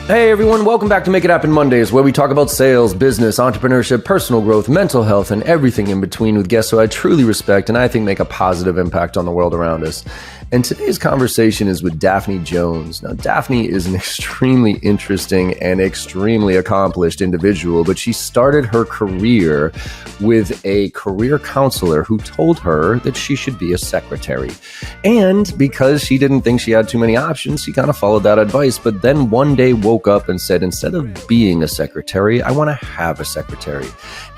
Hey everyone, welcome back to Make It Happen Mondays, where we talk about sales, business, entrepreneurship, personal growth, mental health, and everything in between with guests who I truly respect and I think make a positive impact on the world around us. And today's conversation is with Daphne Jones. Now, Daphne is an extremely interesting and extremely accomplished individual, but she started her career with a career counselor who told her that she should be a secretary. And because she didn't think she had too many options, she kind of followed that advice, but then one day woke up and said, instead of being a secretary, I want to have a secretary.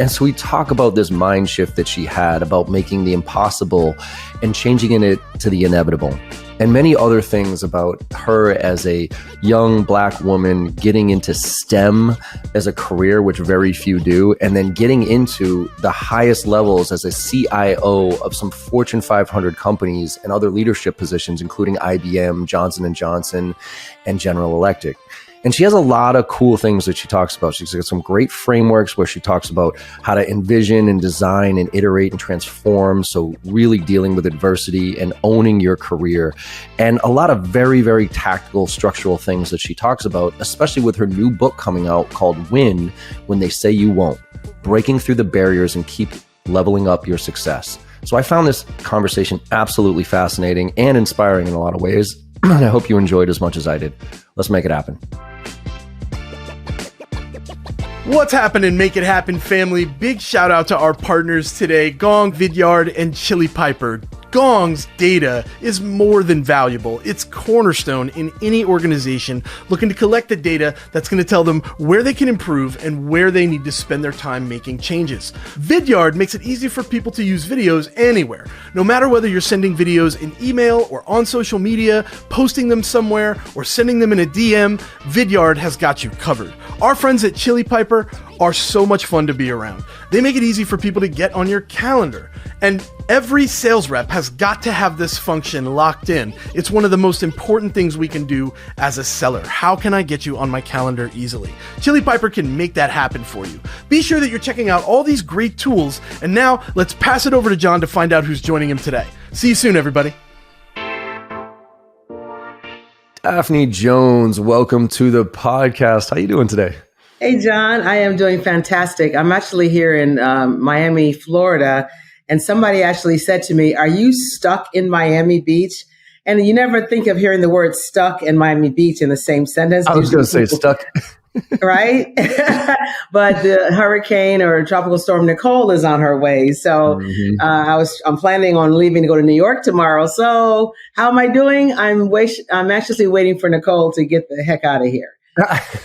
And so we talk about this mind shift that she had about making the impossible and changing it to the inevitable, and many other things about her as a young Black woman getting into STEM as a career, which very few do, and then getting into the highest levels as a CIO of some Fortune 500 companies and other leadership positions, including IBM, Johnson & Johnson, and General Electric. And she has a lot of cool things that she talks about. She's got some great frameworks where she talks about how to envision and design and iterate and transform. So really dealing with adversity and owning your career. And a lot of very, very tactical structural things that she talks about, especially with her new book coming out called Win When They Say You Won't, breaking through the barriers and keep leveling up your success. So I found this conversation absolutely fascinating and inspiring in a lot of ways. And I hope you enjoyed as much as I did. Let's make it happen. What's happening, Make It Happen family? Big shout out to our partners today, Gong, Vidyard, and Chili Piper. Gong's data is more than valuable. It's cornerstone in any organization looking to collect the data that's going to tell them where they can improve and where they need to spend their time making changes. Vidyard makes it easy for people to use videos anywhere. No matter whether you're sending videos in email or on social media, posting them somewhere, or sending them in a DM, Vidyard has got you covered. Our friends at Chili Piper are so much fun to be around. They make it easy for people to get on your calendar. And every sales rep has got to have this function locked in. It's one of the most important things we can do as a seller. How can I get you on my calendar easily? Chili Piper can make that happen for you. Be sure that you're checking out all these great tools. And now let's pass it over to John to find out who's joining him today. See you soon, everybody. Daphne Jones, welcome to the podcast. How you doing today? Hey, John, I am doing fantastic. I'm actually here in Miami, Florida, and somebody actually said to me, are you stuck in Miami Beach? And you never think of hearing the word stuck and Miami Beach in the same sentence. I was going to say stuck. Right? But the hurricane or tropical storm Nicole is on her way. So I'm planning on leaving to go to New York tomorrow. So how am I doing? I'm actually waiting for Nicole to get the heck out of here.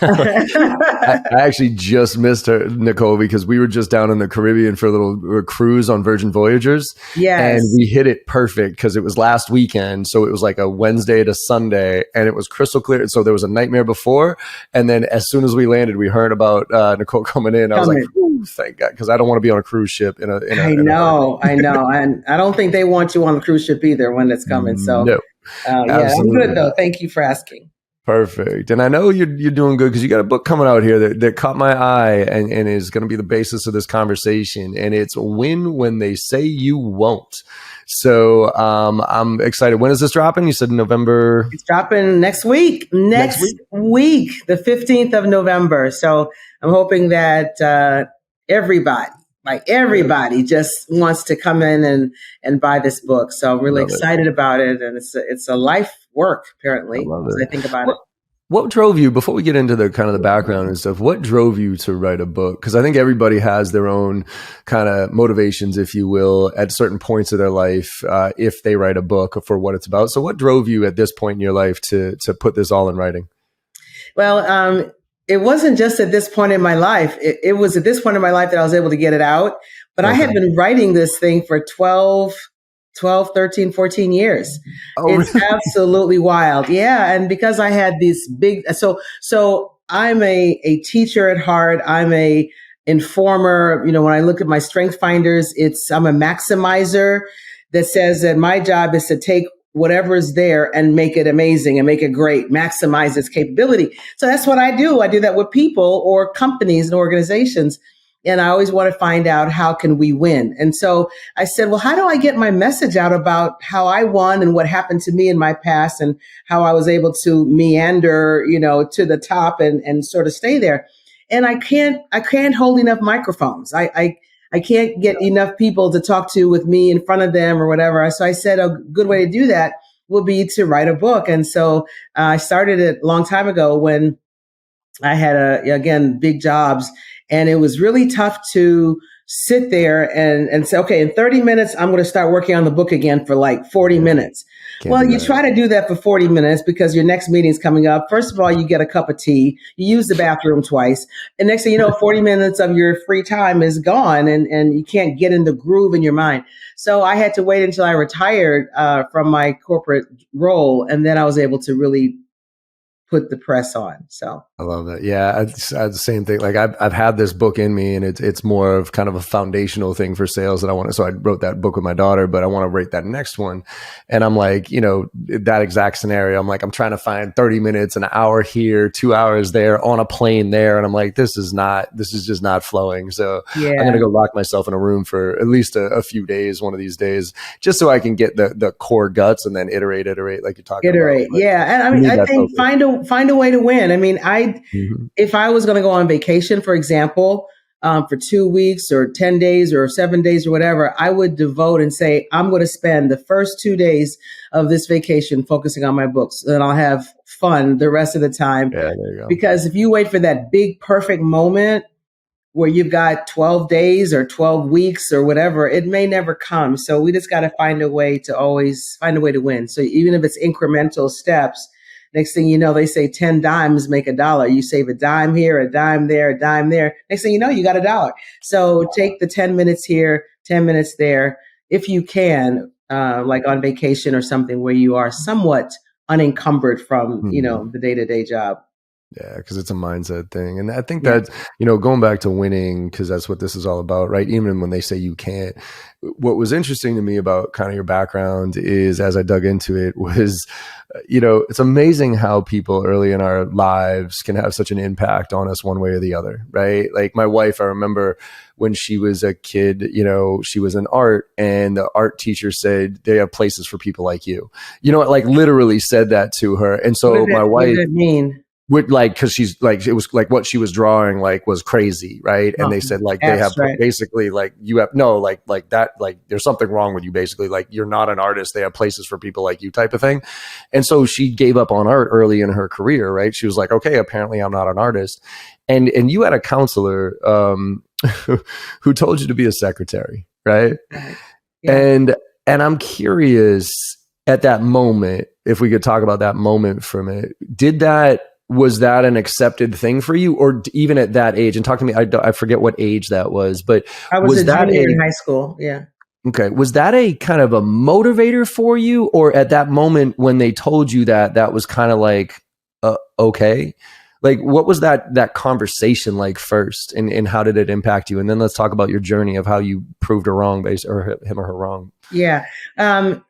I actually just missed her, Nicole, because we were just down in the Caribbean for a little cruise on Virgin Voyagers. Yes. And we hit it perfect because it was last weekend. So it was like a Wednesday to Sunday and it was crystal clear. So there was a nightmare before. And then as soon as we landed, we heard about Nicole coming in. I was like, ooh, thank God, because I don't want to be on a cruise ship. I know. And I don't think they want you on the cruise ship either when it's coming. So no, yeah, I'm good though. Thank you for asking. Perfect. And I know you're doing good because you got a book coming out here that caught my eye and is going to be the basis of this conversation. And it's Win When They Say You Won't. So I'm excited. When is this dropping? You said November? It's dropping next week. Next week, the 15th of November. So I'm hoping that everybody just wants to come in and buy this book. So I'm really excited about it. And it's a life work, apparently, as I think about it. What drove you, before we get into the kind of the background and stuff, what drove you to write a book? Because I think everybody has their own kind of motivations, if you will, at certain points of their life, if they write a book for what it's about. So what drove you at this point in your life to put this all in writing? Well, it wasn't just at this point in my life. It was at this point in my life that I was able to get it out. But I had been writing this thing for 12, 13, 14 years. Oh, it's really? Absolutely wild. Yeah. And because I had these big, so I'm a teacher at heart. I'm a informer. You know, when I look at my strength finders, I'm a maximizer that says that my job is to take whatever is there and make it amazing and make it great, maximize its capability. So that's what I do. I do that with people or companies and organizations. And I always want to find out, how can we win? And so I said, well, how do I get my message out about how I won and what happened to me in my past and how I was able to meander, to the top and sort of stay there. And I can't hold enough microphones. I can't get enough people to talk to with me in front of them or whatever. So I said a good way to do that will be to write a book. And so I started it a long time ago when I had again, big jobs, and it was really tough to sit there and say, okay, in 30 minutes, I'm going to start working on the book again for like 40 minutes. Well, you try to do that for 40 minutes because your next meeting is coming up. First of all, you get a cup of tea, you use the bathroom twice. And next thing you know, 40 minutes of your free time is gone and you can't get in the groove in your mind. So I had to wait until I retired from my corporate role. And then I was able to really put the press on. So I love that. Yeah, I had the same thing. Like I've had this book in me, and it's more of kind of a foundational thing for sales that I want to. So I wrote that book with my daughter, but I want to write that next one. And I'm like, that exact scenario. I'm like, I'm trying to find 30 minutes, an hour here, 2 hours there, on a plane there, and I'm like, this is just not flowing. So yeah. I'm gonna go lock myself in a room for at least a few days, one of these days, just so I can get the core guts and then iterate, like you're talking about. Yeah, and I mean, I think find a way to win. I mean, if I was going to go on vacation, for example, for 2 weeks or 10 days or 7 days or whatever, I would devote and say, I'm going to spend the first 2 days of this vacation focusing on my books, and I'll have fun the rest of the time. Yeah, there you go. Because if you wait for that big, perfect moment where you've got 12 days or 12 weeks or whatever, it may never come. So we just got to find a way to win. So even if it's incremental steps, next thing you know, they say 10 dimes make $1. You save a dime here, a dime there, a dime there. Next thing you know, you got $1. So take the 10 minutes here, 10 minutes there, if you can, like on vacation or something where you are somewhat unencumbered from, the day-to-day job. Yeah, because it's a mindset thing. And I think that, going back to winning, because that's what this is all about, right? Even when they say you can't, what was interesting to me about kind of your background is, as I dug into it, was, it's amazing how people early in our lives can have such an impact on us one way or the other, right? Like my wife, I remember when she was a kid, she was in art, and the art teacher said, they have places for people like you. Like literally said that to her. And so my wife. What did it mean? Would because she's like, it was like what she was drawing like was crazy, right? And they said like they have basically like you have like that, like there's something wrong with you, basically, like you're not an artist, they have places for people like you, type of thing. And so she gave up on art early in her career, right? She was like, okay, apparently I'm not an artist. And you had a counselor who told you to be a secretary, right? Yeah. And I'm curious, at that moment, if we could talk about that moment from it, was that an accepted thing for you, or even at that age? And talk to me, I forget what age that was, but I was a junior in high school. Yeah. Okay. Was that a kind of a motivator for you, or at that moment when they told you that was kind of like, okay, like what was that conversation like first, and how did it impact you? And then let's talk about your journey of how you proved her wrong, or him or her wrong. Yeah.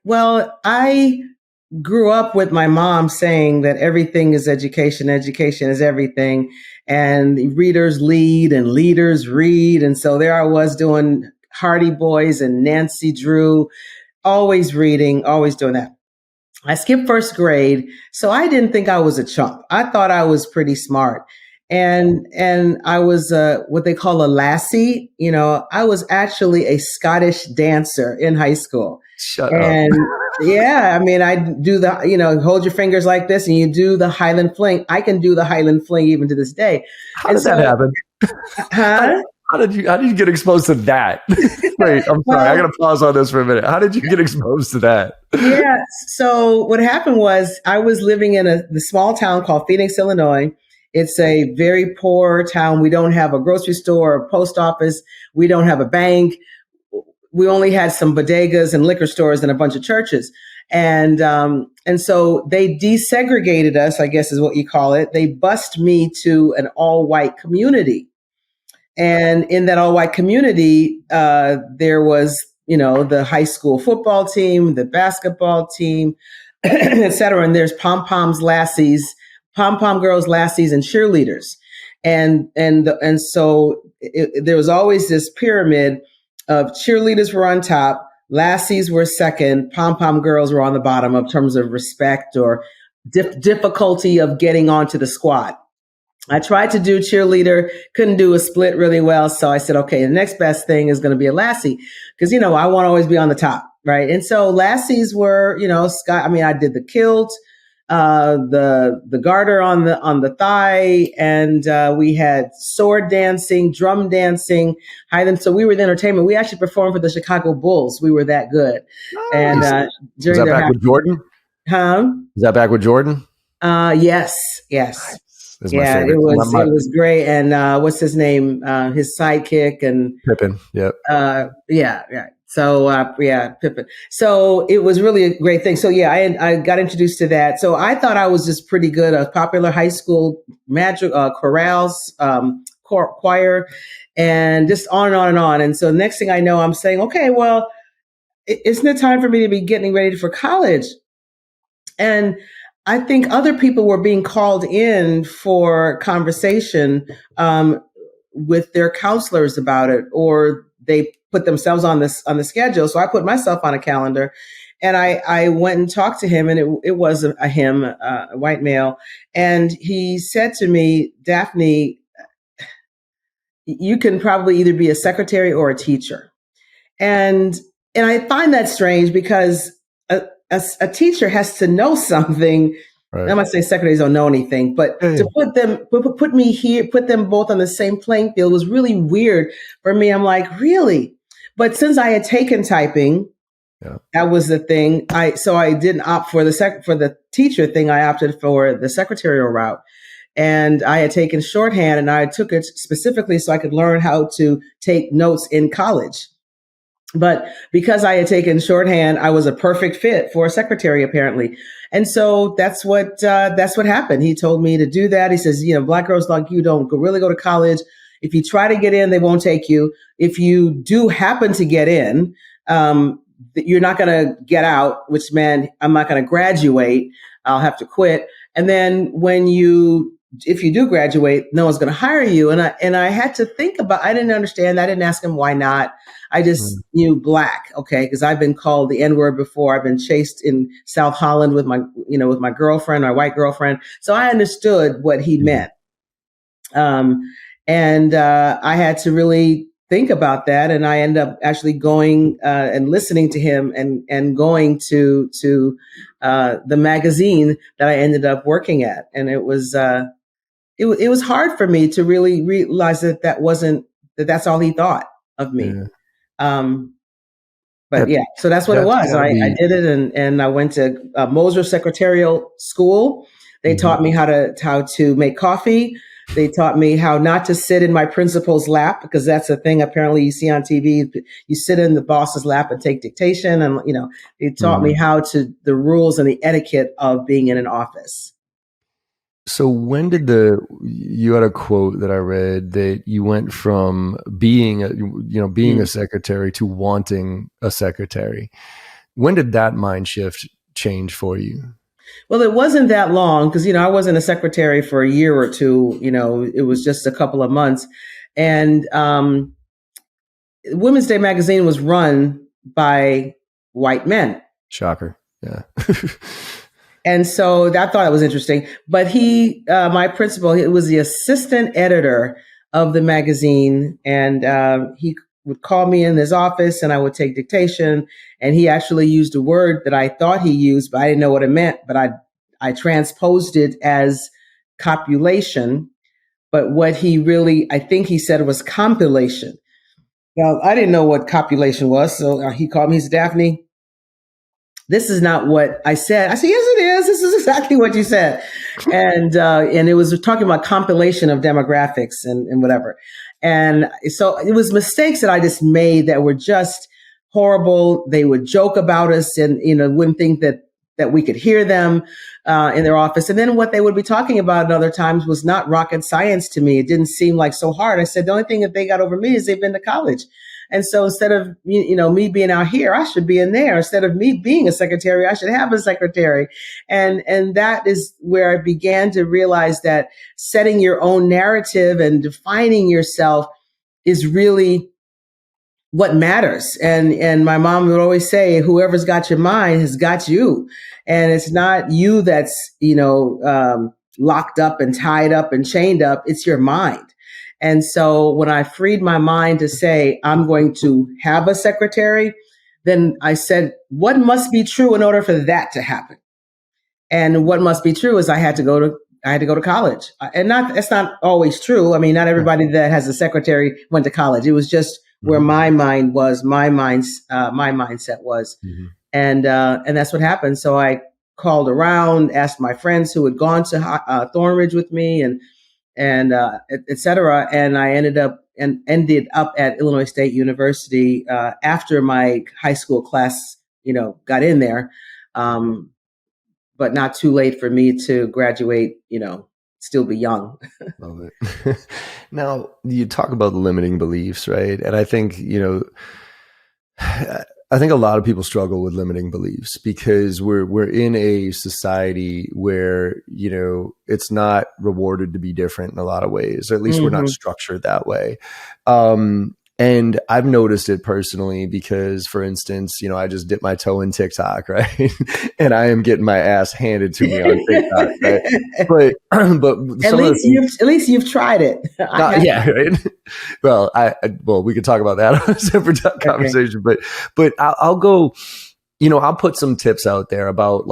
Well, I grew up with my mom saying that everything is education. Education is everything. And readers lead and leaders read. And so there I was doing Hardy Boys and Nancy Drew, always reading, always doing that. I skipped first grade, so I didn't think I was a chump. I thought I was pretty smart. And I was what they call a lassie. I was actually a Scottish dancer in high school. Shut up. Yeah, I mean, I do the, hold your fingers like this and you do the Highland fling. I can do the Highland fling even to this day. How did that happen? Huh? How did you get exposed to that? Wait, I'm sorry. I got to pause on this for a minute. How did you get exposed to that? Yeah. So what happened was I was living in the small town called Phoenix, Illinois. It's a very poor town. We don't have a grocery store, a post office. We don't have a bank. We only had some bodegas and liquor stores and a bunch of churches. And so they desegregated us, I guess is what you call it. They bused me to an all-white community. And in that all-white community, there was, the high school football team, the basketball team, et cetera. And there's pom-pom girls, lassies, and cheerleaders. And so there was always this pyramid of cheerleaders were on top, lassies were second, pom-pom girls were on the bottom in terms of respect or difficulty of getting onto the squad. I tried to do cheerleader, couldn't do a split really well. So I said, okay, the next best thing is going to be a lassie because, I want to always be on the top. Right. And so lassies were, I did the kilt, the garter on the thigh, and we had sword dancing, drum dancing, so we were the entertainment. We actually performed for the Chicago Bulls. We were that good. Nice. And during was that back with Jordan? Huh? Is that back with Jordan? Yes. Nice. Yeah, it was great. And what's his name? His sidekick and Pippen. Yep. Yeah. So Pippen. So it was really a great thing. So yeah, I got introduced to that. So I thought I was just pretty good. A popular high school magic chorales, choir, and just on and on and on. And so next thing I know, I'm saying, okay, well, isn't it time for me to be getting ready for college? And I think other people were being called in for conversation with their counselors about it, or they put themselves on the schedule. So I put myself on a calendar, and I went and talked to him, and it was a white male, and he said to me, Daphne, you can probably either be a secretary or a teacher, and I find that strange because a teacher has to know something. Right. I'm not saying secretaries don't know anything, but to put me here, put them both on the same playing field was really weird for me. I'm like, really? But since I had taken typing, that was the thing. So I didn't opt for the teacher thing. I opted for the secretarial route, and I had taken shorthand, and I took it specifically so I could learn how to take notes in college. But because I had taken shorthand, I was a perfect fit for a secretary, apparently. And so that's what happened. He told me to do that. He says, black girls like you don't really go to college. If you try to get in, they won't take you. If you do happen to get in, you're not going to get out, which meant I'm not going to graduate. I'll have to quit. And then if you do graduate, no one's going to hire you. And I had to think about, I didn't understand. I didn't ask him why not. I just knew black. Okay. Because I've been called the N-word before. I've been chased in South Holland with my girlfriend, my white girlfriend. So I understood what he meant. And I had to really think about that. And I ended up actually going, and listening to him and going to the magazine that I ended up working at. And it was hard for me to really realize that's all he thought of me. But so that's what it was. I did it, and I went to Moser Secretarial School. They taught me how to make coffee. They taught me how not to sit in my principal's lap, because that's a thing apparently you see on TV. You sit in the boss's lap and take dictation, and they taught me the rules and the etiquette of being in an office. So when did you had a quote that I read that you went from being a secretary to wanting a secretary. When did that mind shift change for you? Well, it wasn't that long because, I wasn't a secretary for a year or two. It was just a couple of months. And Women's Day magazine was run by white men. Shocker. Yeah. And so I thought it was interesting. But my principal, he was the assistant editor of the magazine. And he would call me in his office and I would take dictation. And he actually used a word that I thought he used, but I didn't know what it meant. But I transposed it as copulation. But what I think he said was compilation. Well, I didn't know what copulation was. So he called me, he said, Daphne, this is not what I said. I said, yes, it is. This is exactly what you said. And it was talking about compilation of demographics and whatever. And so it was mistakes that I just made that were just horrible. They would joke about us and, wouldn't think that we could hear them in their office. And then what they would be talking about at other times was not rocket science to me. It didn't seem like so hard. I said, the only thing that they got over me is they've been to college. And so instead of, me being out here, I should be in there. Instead of me being a secretary, I should have a secretary. And that is where I began to realize that setting your own narrative and defining yourself is really what matters. And my mom would always say, whoever's got your mind has got you. And it's not you that's, locked up and tied up and chained up. It's your mind. And so when I freed my mind to say, I'm going to have a secretary, then I said, what must be true in order for that to happen? And what must be true is I had to go to college. And that's not always true. I mean, not everybody that has a secretary went to college. It was just where my mind was, my mindset was. Mm-hmm. And that's what happened. So I called around, asked my friends who had gone to Thornridge with me and et cetera. And I ended up at Illinois State University after my high school class, got in there. But not too late for me to graduate, still be young. Love it. Now, you talk about limiting beliefs, right? And I think, I think a lot of people struggle with limiting beliefs because we're in a society where, it's not rewarded to be different in a lot of ways, or at least we're not structured that way. And I've noticed it personally because, for instance, I just dipped my toe in TikTok, right? And I am getting my ass handed to me on TikTok, right? But at least you've tried it. Yeah, right. Well, we could talk about that on a separate conversation, but I'll go. I'll put some tips out there about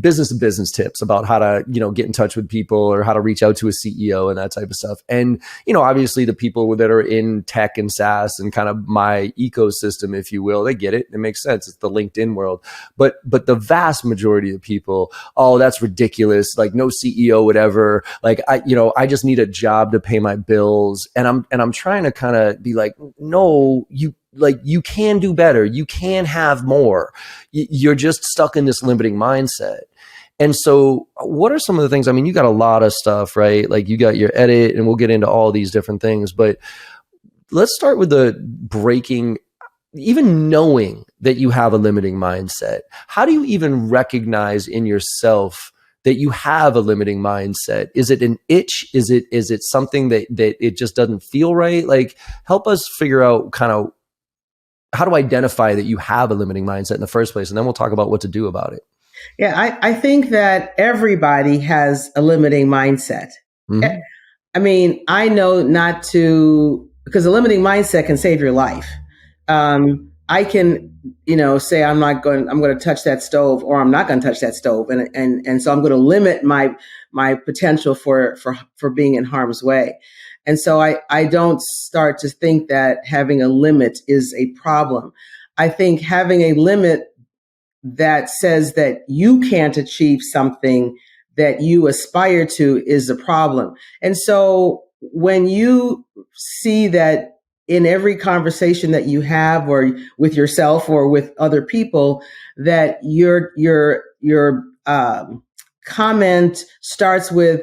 business to business tips about how to, get in touch with people or how to reach out to a CEO and that type of stuff. And, obviously the people that are in tech and SaaS and kind of my ecosystem, if you will, they get it. It makes sense. It's the LinkedIn world. But the vast majority of people, oh, that's ridiculous. Like no CEO would ever, I just need a job to pay my bills. And I'm trying to kind of be like, no, you can do better. You can have more. You're just stuck in this limiting mindset. And so what are some of the things? I mean, you got a lot of stuff, right? Like you got your edit and we'll get into all these different things, but let's start with the breaking, even knowing that you have a limiting mindset. How do you even recognize in yourself that you have a limiting mindset? Is it an itch? Is it something that it just doesn't feel right? Like help us figure out kind of how to identify that you have a limiting mindset in the first place. And then we'll talk about what to do about it. Yeah, I think that everybody has a limiting mindset. Mm-hmm. I mean, I know not to, because a limiting mindset can save your life. I can, say I'm going to touch that stove or I'm not going to touch that stove. And so I'm going to limit my potential for being in harm's way. And so I don't start to think that having a limit is a problem. I think having a limit that says that you can't achieve something that you aspire to is a problem. And so when you see that in every conversation that you have or with yourself or with other people, that your comment starts with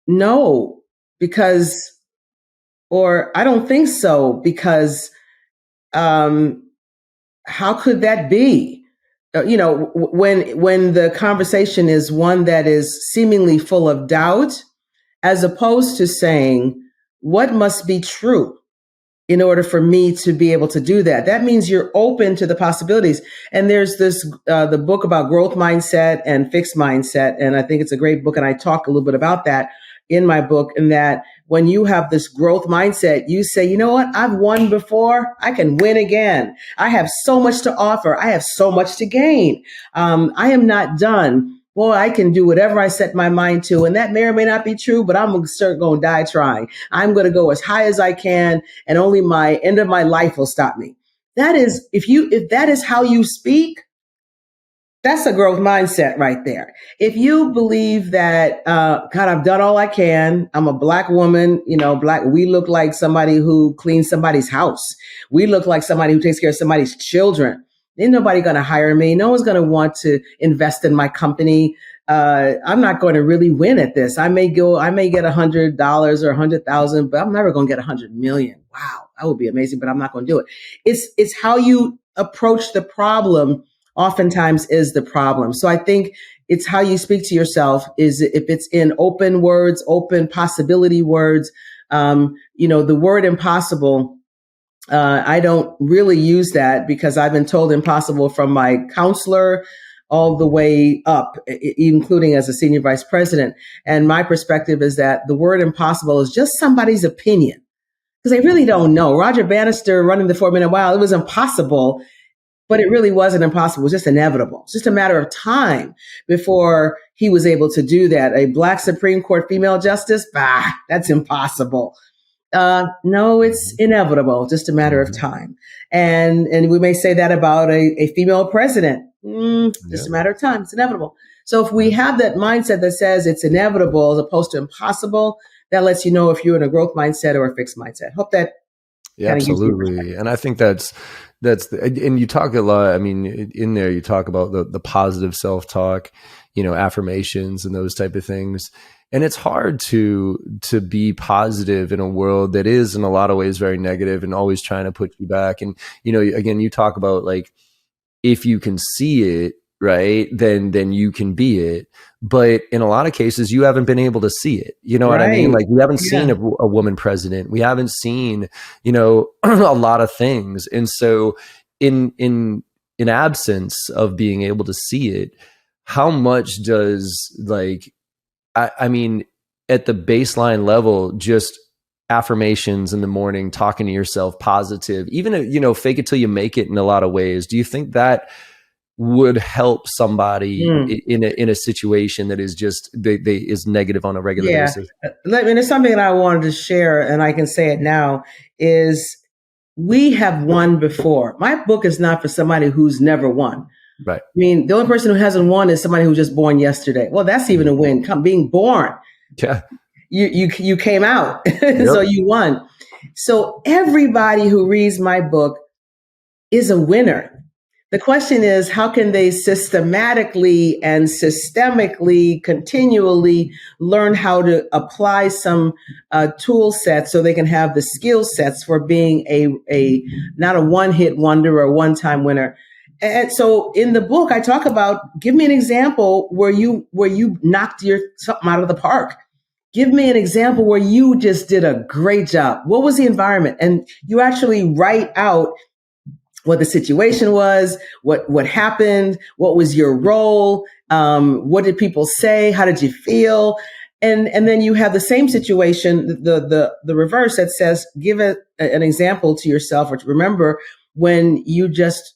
no, because, or I don't think so, because how could that be? When the conversation is one that is seemingly full of doubt, as opposed to saying, what must be true in order for me to be able to do that? That means you're open to the possibilities. And there's this, the book about growth mindset and fixed mindset. And I think it's a great book. And I talk a little bit about that in my book, in that when you have this growth mindset, you say, you know what? I've won before. I can win again. I have so much to offer. I have so much to gain. I am not done. Boy, I can do whatever I set my mind to. And that may or may not be true, but I'm going to die trying. I'm going to go as high as I can, and only my end of my life will stop me. That is, if that is how you speak, that's a growth mindset right there. If you believe that, God, I've done all I can. I'm a Black woman, we look like somebody who cleans somebody's house. We look like somebody who takes care of somebody's children. Ain't nobody going to hire me. No one's going to want to invest in my company. I'm not going to really win at this. I may get $100 or 100,000, but I'm never going to get 100 million. Wow. that would be amazing, but I'm not going to do it. It's how you approach the problem oftentimes is the problem. So I think it's how you speak to yourself is if it's in open words, open possibility words, the word impossible. I don't really use that because I've been told impossible from my counselor all the way up, including as a senior vice president. And my perspective is that the word impossible is just somebody's opinion because they really don't know. Roger Bannister running the 4-minute mile, it was impossible, but it really wasn't impossible. It was just inevitable. It's just a matter of time before he was able to do that. A Black Supreme Court female justice, that's impossible. No, it's inevitable, just a matter of time. And we may say that about a female president. Just a matter of time. It's inevitable. So if we have that mindset that says it's inevitable as opposed to impossible, that lets you know if you're in a growth mindset or a fixed mindset. Hope that. Yeah, absolutely. And I think and you talk a lot. I mean, in there, you talk about the positive self-talk, affirmations and those type of things. And it's hard to be positive in a world that is in a lot of ways very negative and always trying to put you back. And, again, you talk about like, if you can see it, right, then you can be it. But in a lot of cases, you haven't been able to see it. You know what I mean? Like we haven't seen a woman president. We haven't seen, a lot of things. And so in absence of being able to see it, how much does I mean, at the baseline level, just affirmations in the morning, talking to yourself positive, even, fake it till you make it in a lot of ways. Do you think that would help somebody in a situation that is just, is negative on a regular basis? I mean, it's something that I wanted to share, and I can say it now, is we have won before. My book is not for somebody who's never won. Right. I mean, the only person who hasn't won is somebody who was just born yesterday. Well, that's even a win. Being born. Yeah. You came out. So you won. So everybody who reads my book is a winner. The question is, how can they systematically and systemically, continually learn how to apply some tool sets so they can have the skill sets for being a not a one-hit wonder or one-time winner. And so in the book, I talk about, give me an example where you knocked something out of the park. Give me an example where you just did a great job. What was the environment? And you actually write out what the situation was, what happened, what was your role, what did people say, how did you feel? And then you have the same situation, the reverse that says, give an example to yourself or to remember when you just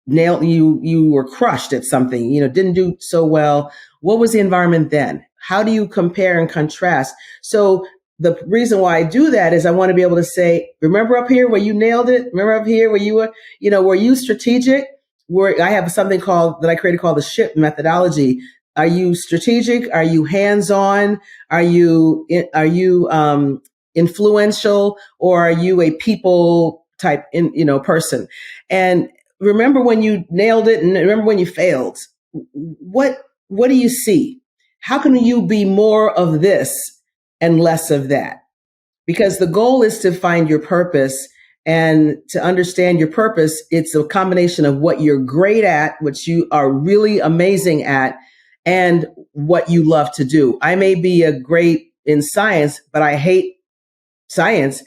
you were crushed at something, didn't do so well. What was the environment then? How do you compare and contrast? So the reason why I do that is I want to be able to say, remember up here where you nailed it? Remember up here where you were, were you strategic? I have something that I created called the SHIP methodology. Are you strategic? Are you hands-on? Are you influential? Or are you a people type person? And remember when you nailed it and remember when you failed. What do you see? How can you be more of this and less of that? Because the goal is to find your purpose, and to understand your purpose, it's a combination of what you're great at, what you are really amazing at, and what you love to do. I may be a great in science, but I hate science.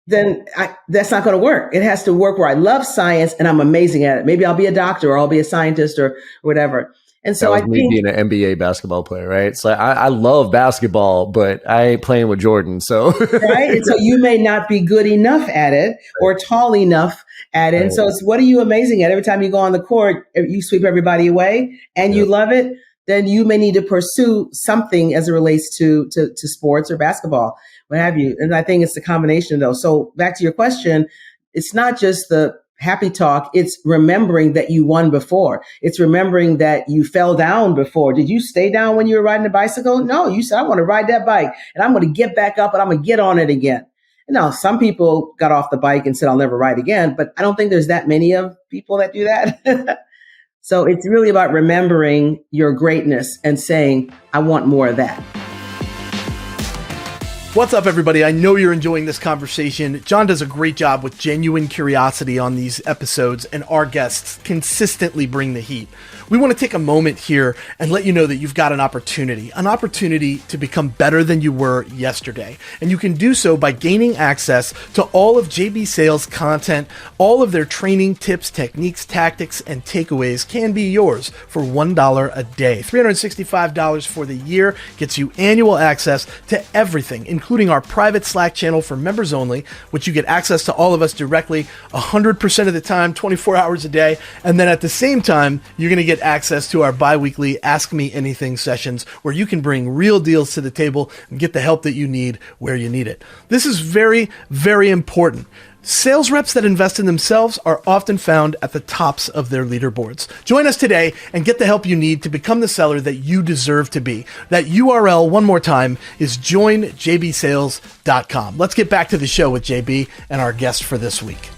Then that's not going to work. It has to work where I love science and I'm amazing at it. Maybe I'll be a doctor or I'll be a scientist or whatever. And so I think being an NBA basketball player, right? So I love basketball, but I ain't playing with Jordan. So right. And so you may not be good enough at it or tall enough at it. Right. And so it's, what are you amazing at? Every time you go on the court, you sweep everybody away and you love it. Then you may need to pursue something as it relates to sports or basketball, what have you. And I think it's the combination of those. So back to your question, it's not just the happy talk. It's remembering that you won before. It's remembering that you fell down before. Did you stay down when you were riding a bicycle? No, you said, I want to ride that bike and I'm going to get back up and I'm going to get on it again. Now, some people got off the bike and said, I'll never ride again, but I don't think there's that many of people that do that. So it's really about remembering your greatness and saying, I want more of that. What's up, everybody? I know you're enjoying this conversation. John does a great job with genuine curiosity on these episodes, and our guests consistently bring the heat. We want to take a moment here and let you know that you've got an opportunity to become better than you were yesterday. And you can do so by gaining access to all of JB Sales' content. All of their training, tips, techniques, tactics, and takeaways can be yours for $1 a day. $365 for the year gets you annual access to everything, including our private Slack channel for members only, which you get access to all of us directly 100% of the time, 24 hours a day. And then at the same time, you're going to get access to our bi-weekly Ask Me Anything sessions, where you can bring real deals to the table and get the help that you need where you need it. This is very, very important. Sales reps that invest in themselves are often found at the tops of their leaderboards. Join us today and get the help you need to become the seller that you deserve to be. That URL, one more time, is joinjbsales.com. Let's get back to the show with JB and our guest for this week.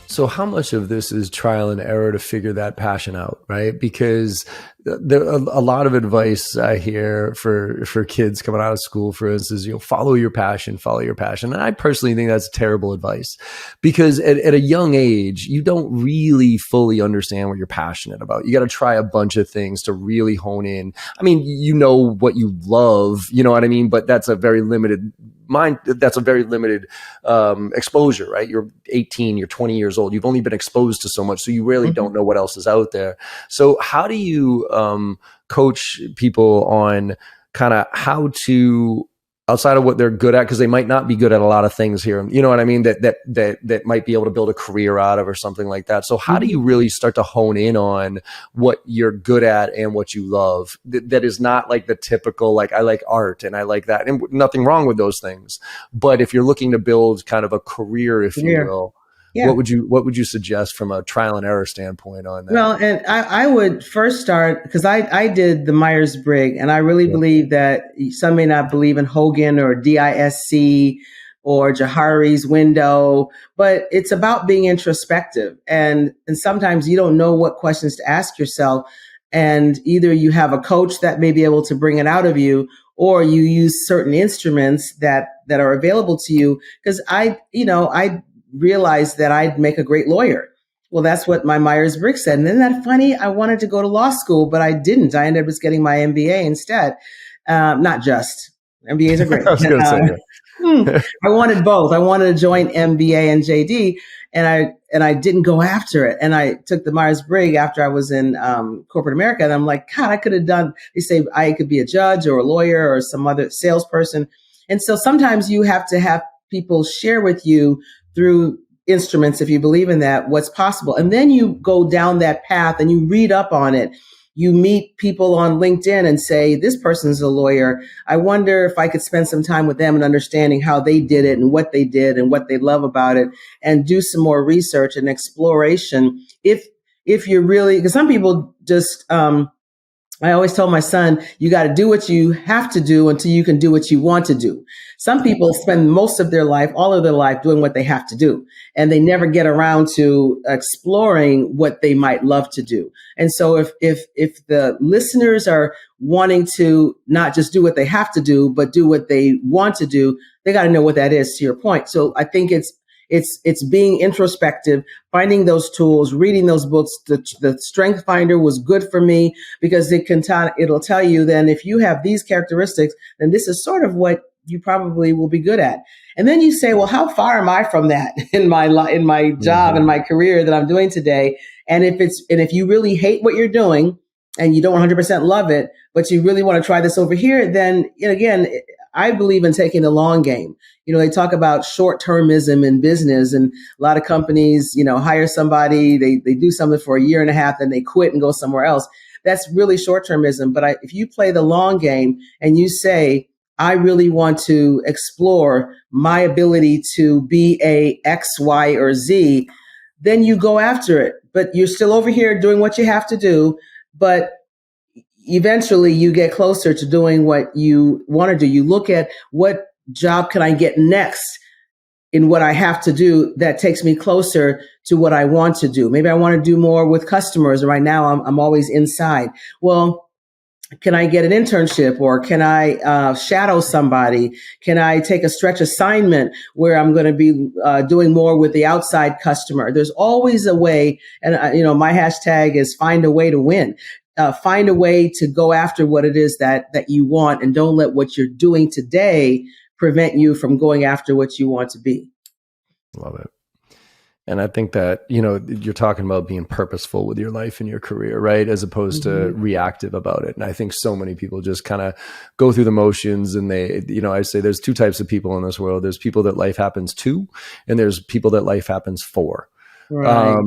So how much of this is trial and error to figure that passion out, right? Because there a lot of advice I hear for kids coming out of school, for instance, follow your passion. And I personally think that's terrible advice, because at a young age, you don't really fully understand what you're passionate about. You got to try a bunch of things to really hone in. I mean, you know what you love, you know what I mean? But that's a very limited exposure, right? You're 18, you're 20 years old. You've only been exposed to so much, so you really don't know what else is out there. So how do you coach people on kind of how to, outside of what they're good at, because they might not be good at a lot of things here, you know what I mean, that might be able to build a career out of or something like that. So how do you really start to hone in on what you're good at and what you love? That is not like the typical, like, I like art and I like that, and nothing wrong with those things. But if you're looking to build kind of a career, if you will, what would you suggest from a trial and error standpoint on that? Well, and I would first start, because I did the Myers-Briggs, and I really believe that some may not believe in Hogan or DISC or Johari's window, but it's about being introspective. And sometimes you don't know what questions to ask yourself. And either you have a coach that may be able to bring it out of you, or you use certain instruments that are available to you. Because I realized that I'd make a great lawyer. Well, that's what my Myers-Briggs said. And isn't that funny? I wanted to go to law school, but I didn't. I ended up just getting my MBA instead. Not just. MBAs are great. I was going to say I wanted both. I wanted to join MBA and JD, and I didn't go after it. And I took the Myers-Briggs after I was in corporate America. And I'm like, God, I could have done, they say I could be a judge or a lawyer or some other salesperson. And so sometimes you have to have people share with you through instruments, if you believe in that, what's possible. And then you go down that path and you read up on it. You meet people on LinkedIn and say, this person's a lawyer. I wonder if I could spend some time with them and understanding how they did it and what they did and what they love about it, and do some more research and exploration. If you're really, because some people just, I always tell my son, you got to do what you have to do until you can do what you want to do. Some people spend most of their life, all of their life, doing what they have to do, and they never get around to exploring what they might love to do. And so if the listeners are wanting to not just do what they have to do, but do what they want to do, they got to know what that is, to your point. So I think it's being introspective, finding those tools, reading those books. The Strength Finder was good for me, because it'll tell you then, if you have these characteristics, then this is sort of what you probably will be good at. And then you say, well, how far am I from that in my job and my career that I'm doing today? And if you really hate what you're doing and you don't 100% love it, but you really want to try this over here, then again, I believe in taking the long game. They talk about short-termism in business, and a lot of companies, hire somebody, they do something for a year and a half, then they quit and go somewhere else. That's really short-termism. But if you play the long game and you say, I really want to explore my ability to be a X, Y, or Z, then you go after it. But you're still over here doing what you have to do, but eventually you get closer to doing what you want to do. You look at, what job can I get next in what I have to do that takes me closer to what I want to do. Maybe I want to do more with customers. Right now I'm always inside. Well, can I get an internship, or can I shadow somebody? Can I take a stretch assignment where I'm going to be doing more with the outside customer? There's always a way. And, my hashtag is find a way to win. Find a way to go after what it is that you want, and don't let what you're doing today prevent you from going after what you want to be. Love it. And I think that, you're talking about being purposeful with your life and your career, right? As opposed to reactive about it. And I think so many people just kind of go through the motions, and they, I say there's two types of people in this world. There's people that life happens to, and there's people that life happens for. Right.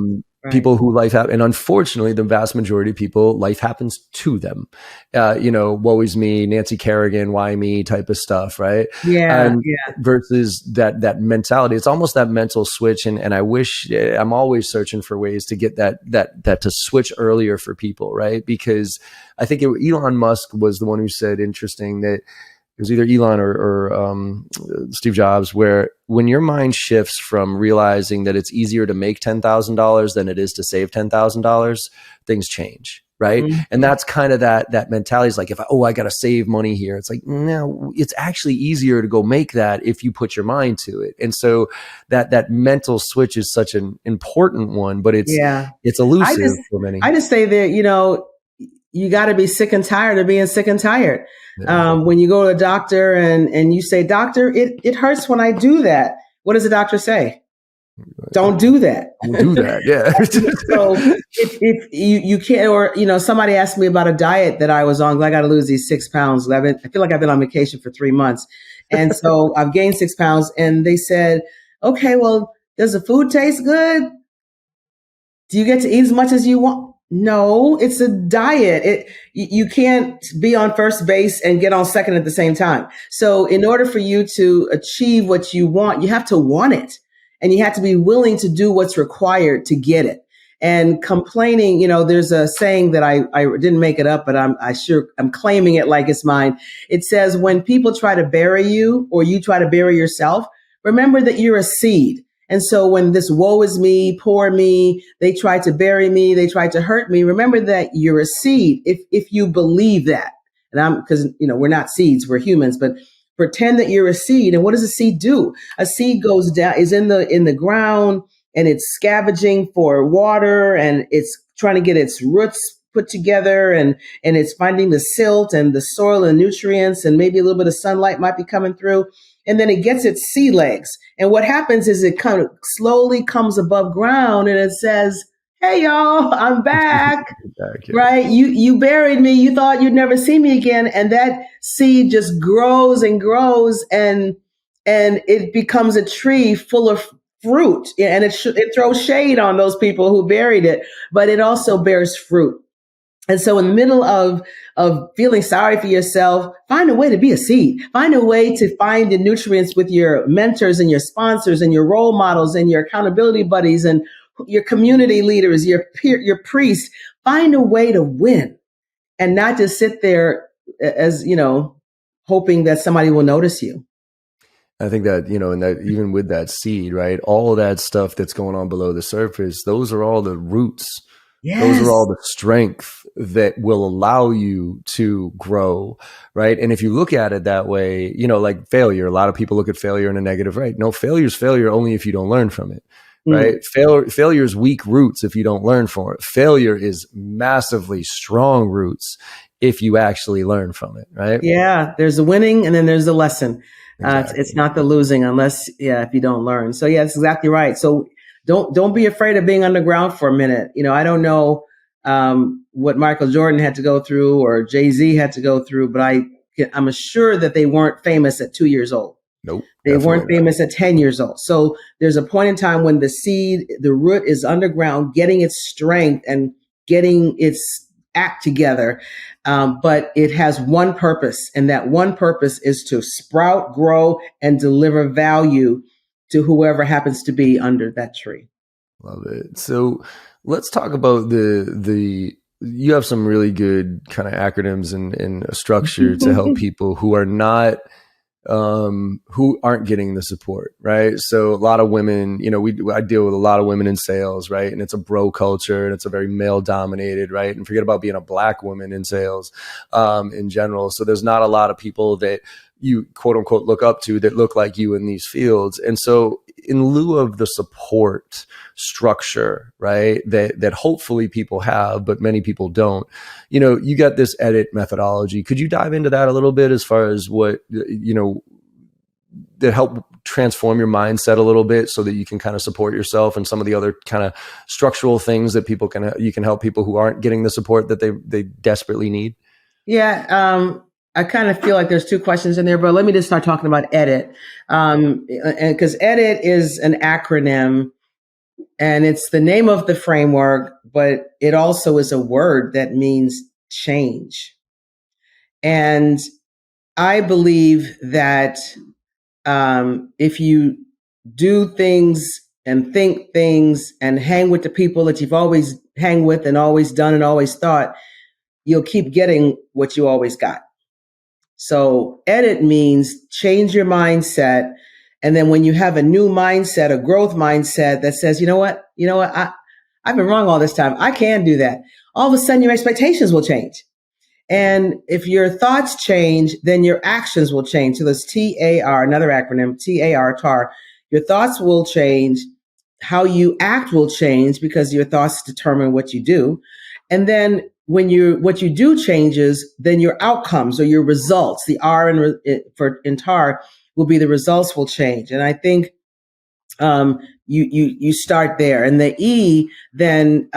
People who life happen, and unfortunately, the vast majority of people, life happens to them. Woe is me, Nancy Kerrigan, why me type of stuff, right? Yeah. Versus that mentality. It's almost that mental switch, and I wish I'm always searching for ways to get that to switch earlier for people, right? Because I think Elon Musk was the one who said, interesting, that it was either Elon or Steve Jobs, where when your mind shifts from realizing that it's easier to make $10,000 than it is to save $10,000, things change, right? Mm-hmm. And that's kind of that mentality is like, I got to save money here. It's like, no, it's actually easier to go make that if you put your mind to it. And so that mental switch is such an important one, but it's elusive for many. I just say that, you got to be sick and tired of being sick and tired. Yeah. When you go to a doctor and you say, doctor, it hurts when I do that. What does the doctor say? Don't do that. Don't do that. Yeah. So if you can't, or, somebody asked me about a diet that I was on. I got to lose these 6 pounds. I feel like I've been on vacation for 3 months. And so I've gained 6 pounds, and they said, okay, well, does the food taste good? Do you get to eat as much as you want? No, it's a diet. You can't be on first base and get on second at the same time. So in order for you to achieve what you want, you have to want it, and you have to be willing to do what's required to get it. And complaining, there's a saying that I didn't make it up, but I'm claiming it like it's mine. It says, when people try to bury you, or you try to bury yourself, remember that you're a seed. And so when this woe is me, poor me, they tried to bury me, they tried to hurt me, remember that you're a seed. If you believe that, and because we're not seeds, we're humans, but pretend that you're a seed. And what does a seed do? A seed goes down, is in the ground, and it's scavenging for water, and it's trying to get its roots put together, and it's finding the silt and the soil and nutrients, and maybe a little bit of sunlight might be coming through. And then it gets its sea legs. And what happens is it kind of slowly comes above ground, and it says, hey, y'all, I'm back. Right? You buried me. You thought you'd never see me again. And that seed just grows and grows, and it becomes a tree full of fruit. And it throws shade on those people who buried it, but it also bears fruit. And so in the middle of feeling sorry for yourself, find a way to be a seed. Find a way to find the nutrients with your mentors and your sponsors and your role models and your accountability buddies and your community leaders, your priests. Find a way to win, and not just sit there as, hoping that somebody will notice you. I think that, and that even with that seed, right, all of that stuff that's going on below the surface, those are all the roots. Yes. Those are all the strength that will allow you to grow, right? And if you look at it that way, like failure, a lot of people look at failure in a negative, right? No, failure's failure only if you don't learn from it, right? Failure is weak roots if you don't learn from it. Failure is massively strong roots if you actually learn from it, right? Yeah, there's the winning, and then there's the lesson. Exactly. It's not the losing if you don't learn. So yeah, that's exactly right. So don't be afraid of being underground for a minute. I don't know what Michael Jordan had to go through or Jay-Z had to go through, but I'm assured that they weren't famous at 2 years old. Nope. They weren't famous at 10 years old. So there's a point in time when the root is underground, getting its strength and getting its act together. But it has one purpose, and that one purpose is to sprout, grow, and deliver value to whoever happens to be under that tree. Love it. So let's talk about you have some really good kind of acronyms and a structure to help people who are not who aren't getting the support, right? So a lot of women, I deal with a lot of women in sales, right? And it's a bro culture and it's a very male dominated, right? And forget about being a Black woman in sales, in general. So there's not a lot of people that you quote unquote look up to that look like you in these fields. And so in lieu of the support structure, right, that hopefully people have, but many people don't, you got this edit methodology. Could you dive into that a little bit as far as what, that help transform your mindset a little bit so that you can kind of support yourself and some of the other kind of structural things that you can help people who aren't getting the support that they desperately need? Yeah. I kind of feel like there's two questions in there, but let me just start talking about EDIT. And because EDIT is an acronym and it's the name of the framework, but it also is a word that means change. And I believe that if you do things and think things and hang with the people that you've always hang with and always done and always thought, you'll keep getting what you always got. So edit means change your mindset. And then when you have a new mindset, a growth mindset that says, you know what, I've been wrong all this time. I can do that. All of a sudden your expectations will change. And if your thoughts change, then your actions will change. So there's TAR, another acronym, TAR. Your thoughts will change. How you act will change because your thoughts determine what you do. And then when what you do changes, then your outcomes or your results, the R in TAR will be the results will change. And I think you start there. And the E then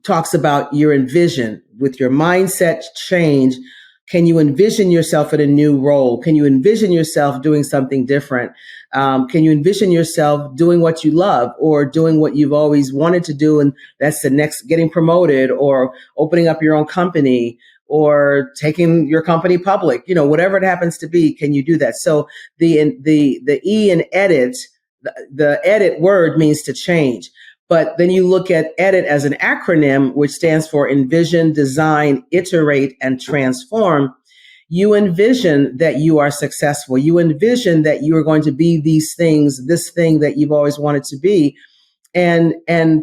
talks about your envision. With your mindset change, can you envision yourself in a new role? Can you envision yourself doing something different? Can you envision yourself doing what you love or doing what you've always wanted to do? And that's the next, getting promoted or opening up your own company or taking your company public, whatever it happens to be. Can you do that? So the E in edit, the edit word means to change. But then you look at EDIT as an acronym, which stands for envision, design, iterate, and transform. You envision that you are successful. You envision that you are going to be these things, this thing that you've always wanted to be. And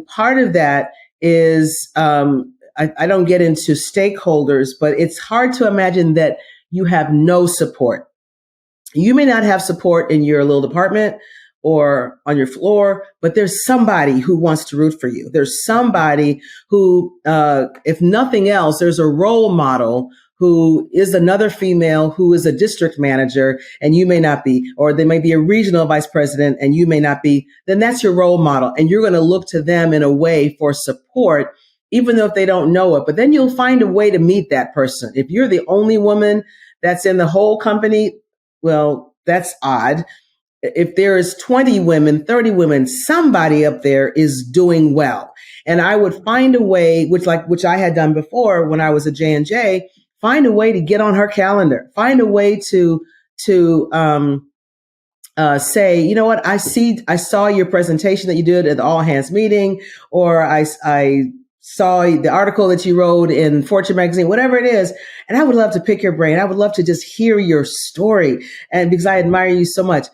part of that is, I don't get into stakeholders, but it's hard to imagine that you have no support. You may not have support in your little department or on your floor, but there's somebody who wants to root for you. There's somebody who, if nothing else, there's a role model who is another female who is a district manager and you may not be, or they may be a regional vice president and you may not be, then that's your role model. And you're going to look to them in a way for support, even though if they don't know it, but then you'll find a way to meet that person. If you're the only woman that's in the whole company, well, that's odd. If there is 20 women, 30 women, somebody up there is doing well. And I would find a way, which I had done before when I was at J&J, find a way to get on her calendar, find a way to say, you know what, I saw your presentation that you did at the all hands meeting, or I saw the article that you wrote in Fortune magazine, whatever it is. And I would love to pick your brain. I would love to just hear your story. And because I admire you so much.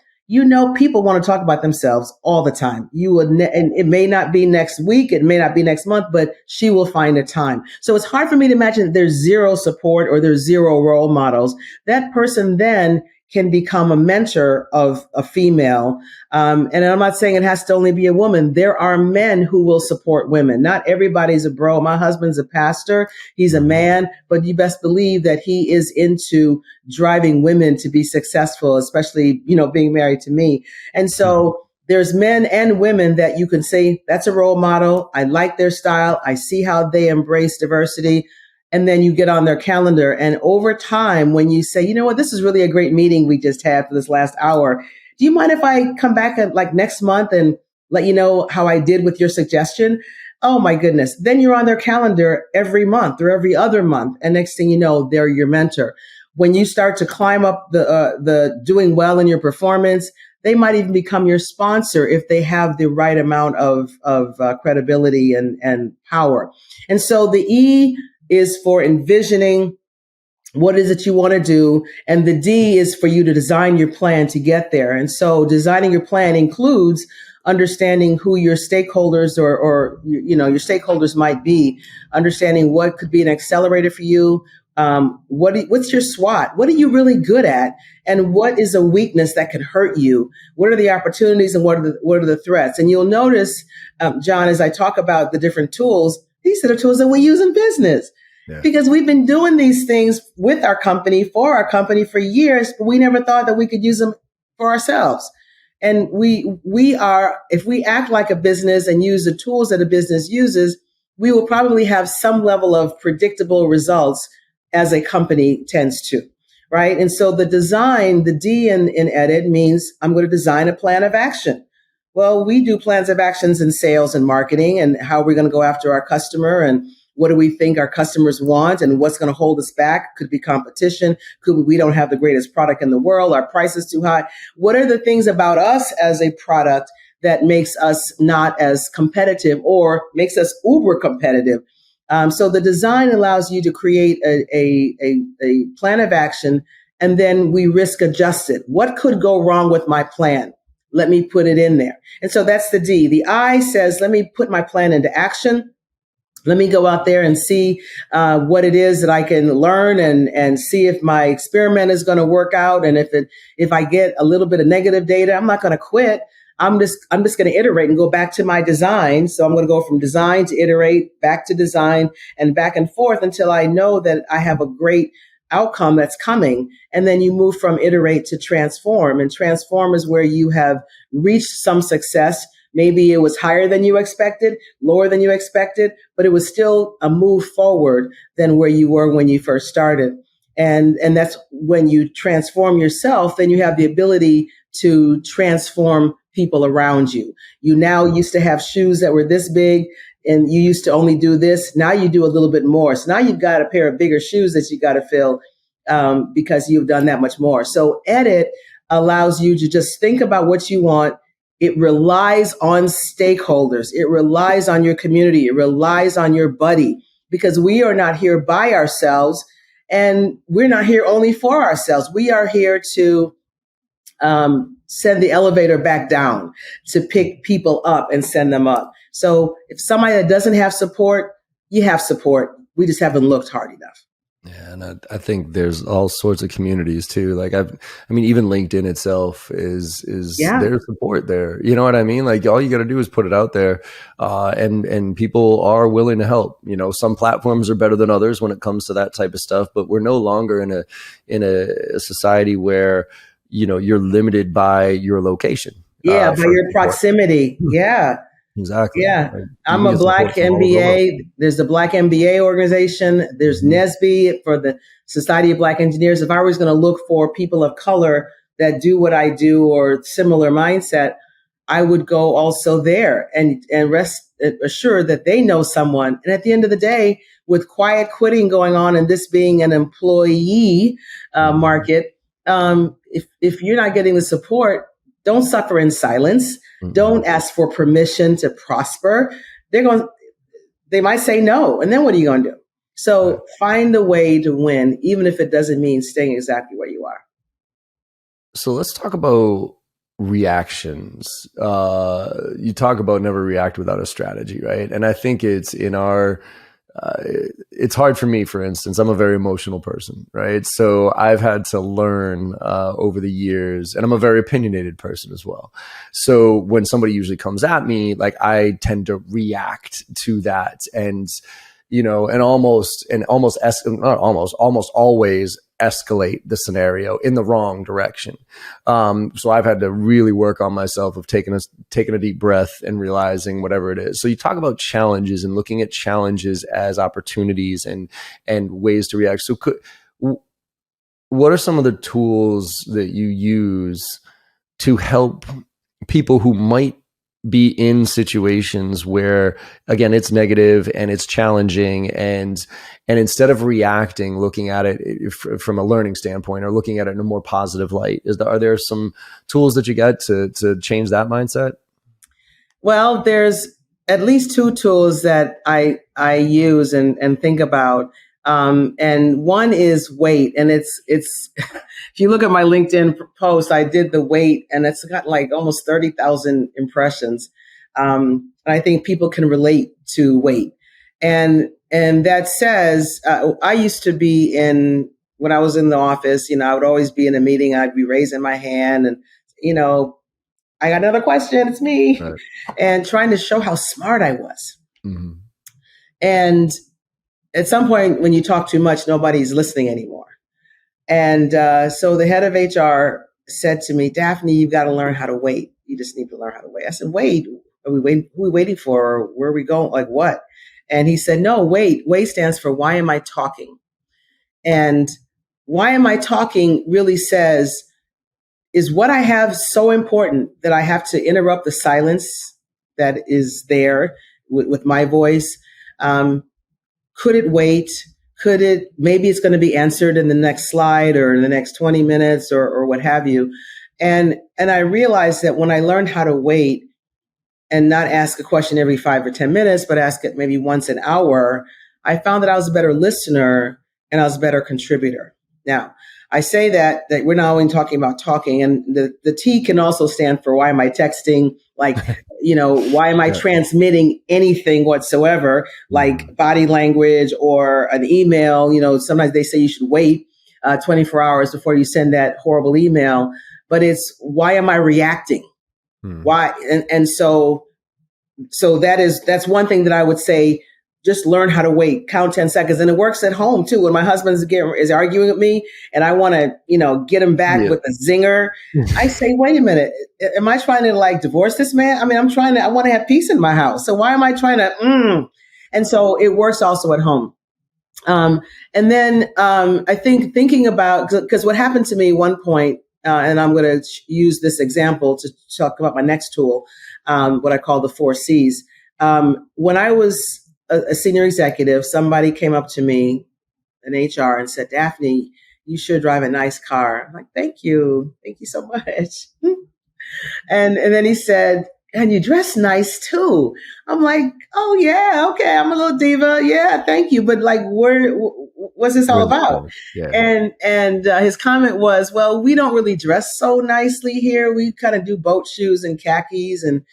People want to talk about themselves all the time. And it may not be next week, it may not be next month, but she will find a time. So it's hard for me to imagine that there's zero support or there's zero role models. That person then can become a mentor of a female. And I'm not saying it has to only be a woman. There are men who will support women. Not everybody's a bro. My husband's a pastor. He's a man, but you best believe that he is into driving women to be successful, especially, being married to me. And so there's men and women that you can say, that's a role model. I like their style. I see how they embrace diversity. And then you get on their calendar. And over time, when you say, you know what, this is really a great meeting we just had for this last hour. Do you mind if I come back next month and let you know how I did with your suggestion? Oh my goodness. Then you're on their calendar every month or every other month. And next thing you know, they're your mentor. When you start to climb up the doing well in your performance, they might even become your sponsor if they have the right amount of credibility and power. And so the E is for envisioning, what is it you want to do? And the D is for you to design your plan to get there. And so designing your plan includes understanding who your stakeholders or your stakeholders might be, understanding what could be an accelerator for you. What's your SWOT? What are you really good at? And what is a weakness that could hurt you? What are the opportunities and what are the threats? And you'll notice, John, as I talk about the different tools, these are the tools that we use in business. Yeah. Because we've been doing these things with our company, for years, but we never thought that we could use them for ourselves. And if we act like a business and use the tools that a business uses, we will probably have some level of predictable results as a company tends to, right? And so the D in EDIT means I'm going to design a plan of action. Well, we do plans of actions in sales and marketing and how we're going to go after our customer and what do we think our customers want and what's going to hold us back? Could be competition. We don't have the greatest product in the world. Our price is too high. What are the things about us as a product that makes us not as competitive or makes us uber competitive? So the design allows you to create a plan of action, and then we risk adjust it. What could go wrong with my plan? Let me put it in there. And so that's the D. The I says, let me put my plan into action. Let me go out there and see what it is that I can learn and see if my experiment is going to work out. And if I get a little bit of negative data, I'm not going to quit. I'm just going to iterate and go back to my design. So I'm going to go from design to iterate, back to design, and back and forth until I know that I have a great outcome that's coming. And then you move from iterate to transform. And transform is where you have reached some success. Maybe it was higher than you expected, lower than you expected, but it was still a move forward than where you were when you first started. And that's when you transform yourself, then you have the ability to transform people around you. You now used to have shoes that were this big and you used to only do this. Now you do a little bit more. So now you've got a pair of bigger shoes that you got to fill because you've done that much more. So EDIT allows you to just think about what you want. It relies on stakeholders. It relies on your community. It relies on your buddy because we are not here by ourselves and we're not here only for ourselves. We are here to send the elevator back down, to pick people up and send them up. So if somebody that doesn't have support, you have support. We just haven't looked hard enough. Yeah, and I think there's all sorts of communities too. Like I mean, even LinkedIn itself is there's support there. You know what I mean? Like all you got to do is put it out there, and people are willing to help. You know, some platforms are better than others when it comes to that type of stuff. But we're no longer in a society where you're limited by your location. Yeah, by your proximity. Yeah. Exactly. Yeah. Like, I'm a Black MBA. There's the Black MBA organization. There's NSBE for the Society of Black Engineers. If I was going to look for people of color that do what I do or similar mindset, I would go also there and rest assured that they know someone. And at the end of the day, with quiet quitting going on and this being an employee market, if you're not getting the support, don't suffer in silence. Mm-hmm. Don't ask for permission to prosper. They might say no. And then what are you going to do? So find a way to win, even if it doesn't mean staying exactly where you are. So let's talk about reactions. You talk about never react without a strategy, right? And I think it's it's hard for me, for instance. I'm a very emotional person, right? So I've had to learn over the years, and I'm a very opinionated person as well. So when somebody usually comes at me, like I tend to react to that and almost always escalate the scenario in the wrong direction. So I've had to really work on myself of taking a deep breath and realizing whatever it is. So you talk about challenges and looking at challenges as opportunities and ways to react. So what are some of the tools that you use to help people who might be in situations where, again, it's negative and it's challenging, and instead of reacting, looking at it from a learning standpoint or looking at it in a more positive light? Are there some tools that you get to change that mindset? Well, there's at least two tools that I use and think about. And one is weight. And it's, if you look at my LinkedIn post, I did the weight and it's got like almost 30,000 impressions. And I think people can relate to weight. And that says, I used to be when I was in the office, I would always be in a meeting. I'd be raising my hand and, I got another question. It's me. Right. And trying to show how smart I was. Mm-hmm. And at some point when you talk too much, nobody's listening anymore. And so the head of HR said to me, Daphne, you've got to learn how to wait. You just need to learn how to wait. I said, wait, are we waiting? Who are we waiting for? Or where are we going? Like what? And he said, no, wait. Wait stands for why am I talking? And why am I talking really says, is what I have so important that I have to interrupt the silence that is there with my voice? Could it wait? Maybe it's going to be answered in the next slide or in the next 20 minutes or what have you. And I realized that when I learned how to wait and not ask a question every 5 or 10 minutes, but ask it maybe once an hour, I found that I was a better listener and I was a better contributor. Now, I say that we're not only talking about talking, and the T can also stand for why am I texting? Like, why am I transmitting anything whatsoever, like body language or an email? Sometimes they say you should wait 24 hours before you send that horrible email, but it's why am I reacting? Why? And so that's one thing that I would say. Just learn how to wait, count 10 seconds. And it works at home too. When my husband is arguing with me and I want to, get him back with a zinger, I say, wait a minute, am I trying to divorce this man? I mean, I want to have peace in my house. So why am I trying to, And so it works also at home. And then I think thinking about, because what happened to me one point, and I'm going to use this example to talk about my next tool, what I call the 4 C's. When I was a senior executive, somebody came up to me in HR and said, Daphne, you should drive a nice car. I'm like, thank you so much. And then he said, and you dress nice too. I'm like, oh yeah, okay, I'm a little diva. Yeah, thank you. But what's this all about? Yeah. And his comment was, well, we don't really dress so nicely here. We kind of do boat shoes and khakis, and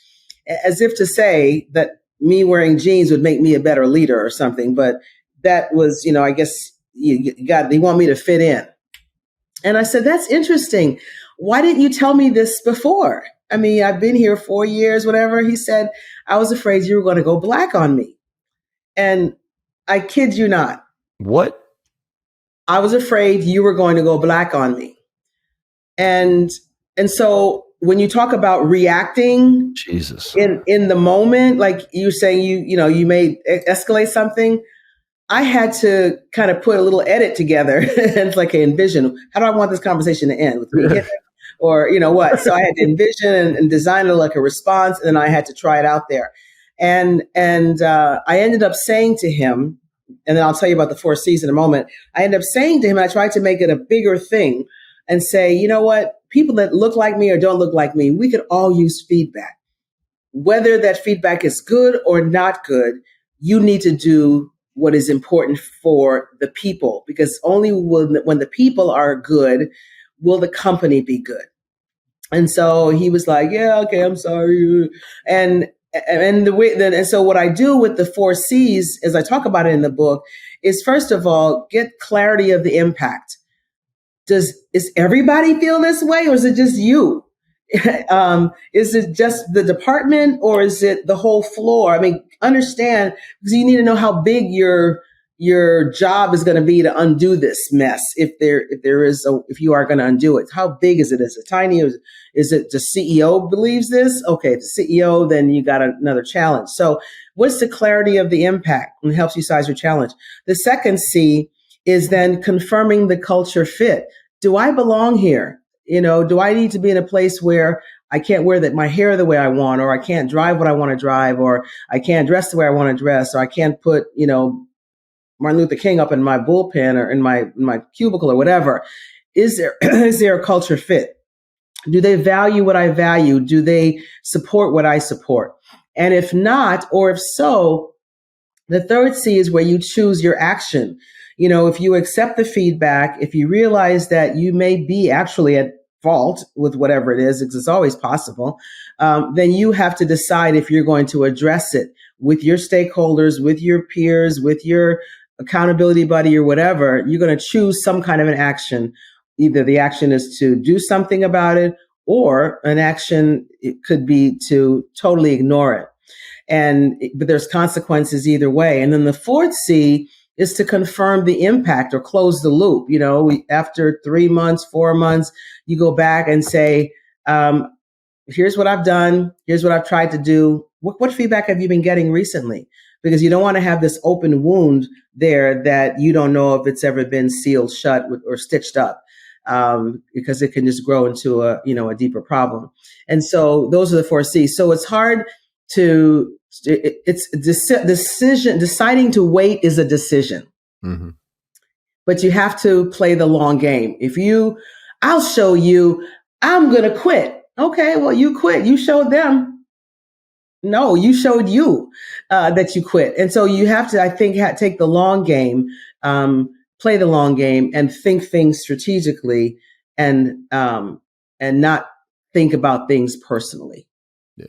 as if to say that me wearing jeans would make me a better leader or something. But that was, I guess they want me to fit in. And I said, that's interesting. Why didn't you tell me this before? I mean, I've been here 4 years, whatever. He said, I was afraid you were going to go black on me. And I kid you not. What? I was afraid you were going to go black on me. And so when you talk about reacting Jesus in the moment, like you saying you may escalate something, I had to kind of put a little edit together. And it's like, envision, how do I want this conversation to end? With me or what? So I had to envision and design it like a response, and then I had to try it out there. And I ended up saying to him, and then I'll tell you about the 4 C's in a moment. I ended up saying to him, I tried to make it a bigger thing and say, you know what? People that look like me or don't look like me, we could all use feedback. Whether that feedback is good or not good, you need to do what is important for the people, because only when the people are good will the company be good. And so he was like, yeah, okay, I'm sorry. And so what I do with the 4 C's, as I talk about it in the book, is first of all, get clarity of the impact. Is everybody feel this way, or is it just you? Is it just the department, or is it the whole floor? I mean, understand, because you need to know how big your job is going to be to undo this mess. If you are going to undo it, how big is it? Is it tiny? Is it the CEO believes this? Okay, if the CEO, then you got another challenge. So what's the clarity of the impact? And it helps you size your challenge. The second C is then confirming the culture fit. Do I belong here? Do I need to be in a place where I can't wear my hair the way I want, or I can't drive what I want to drive, or I can't dress the way I want to dress, or I can't put, Martin Luther King up in my bullpen or in my cubicle or whatever? Is there a culture fit? Do they value what I value? Do they support what I support? And if not, or if so, the third C is where you choose your action. If you accept the feedback, if you realize that you may be actually at fault with whatever it is, because it's always possible, then you have to decide if you're going to address it with your stakeholders, with your peers, with your accountability buddy or whatever. You're going to choose some kind of an action. Either the action is to do something about it, or an action, it could be to totally ignore it. But there's consequences either way. And then the fourth C is to confirm the impact or close the loop. After 3 months, 4 months, you go back and say, here's what I've done. Here's what I've tried to do. What feedback have you been getting recently? Because you don't want to have this open wound there that you don't know if it's ever been sealed shut or stitched up, because it can just grow into a deeper problem. And so those are the 4 C's. So it's hard it's decision. Deciding to wait is a decision, but you have to play the long game. I'll show you, I'm going to quit. Okay, well, you quit. You showed them. No, you showed you that you quit. And so you have to, I think, take the long game, play the long game, and think things strategically, and not think about things personally. Yeah.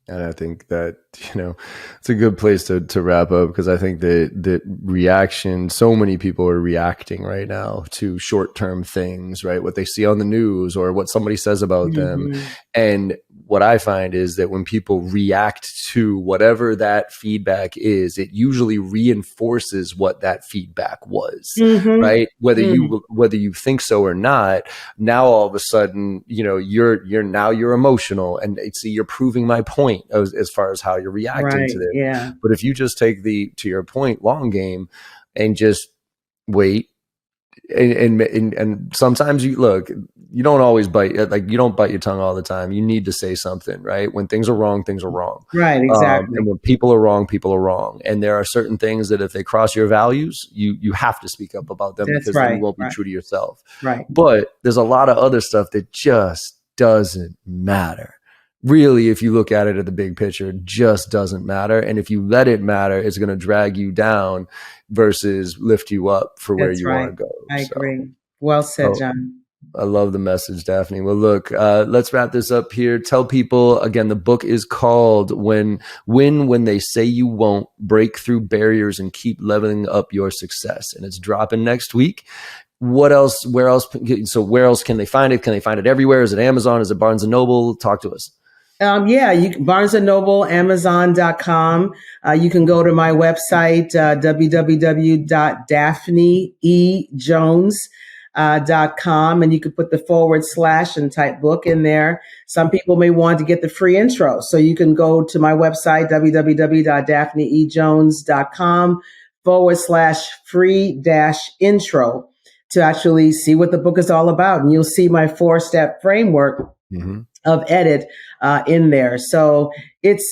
And I think that, it's a good place to wrap up, because I think that reaction, so many people are reacting right now to short-term things, right? What they see on the news or what somebody says about them. And what I find is that when people react to whatever that feedback is, it usually reinforces what that feedback was, right? Whether you think so or not. Now all of a sudden, you're emotional, and you're proving my point as far as how you're reacting to this. Yeah. But if you just take to your point, long game, and just wait. And sometimes you don't always bite, you don't bite your tongue all the time. You need to say something, right? When things are wrong, things are wrong. Right, exactly. And when people are wrong, people are wrong. And there are certain things that if they cross your values, you have to speak up about them. That's because right, then you won't be true to yourself. Right. But there's a lot of other stuff that just doesn't matter. Really, if you look at it at the big picture, it just doesn't matter. And if you let it matter, it's going to drag you down versus lift you up for where you want to go. I agree. Well said, John. I love the message, Daphne. Well, look, let's wrap this up here. Tell people again, the book is called When They Say You Won't, Break Through Barriers and Keep Leveling Up Your Success. And it's dropping next week. What else? Where else? So where else can they find it? Can they find it everywhere? Is it Amazon? Is it Barnes & Noble? Talk to us. Barnes & Noble, Amazon.com. You can go to my website, www.daphneejones.com, and you can put the / and type book in there. Some people may want to get the free intro. So you can go to my website, www.daphneejones.com / free-intro to actually see what the book is all about. And you'll see my 4-step framework of edit in there. So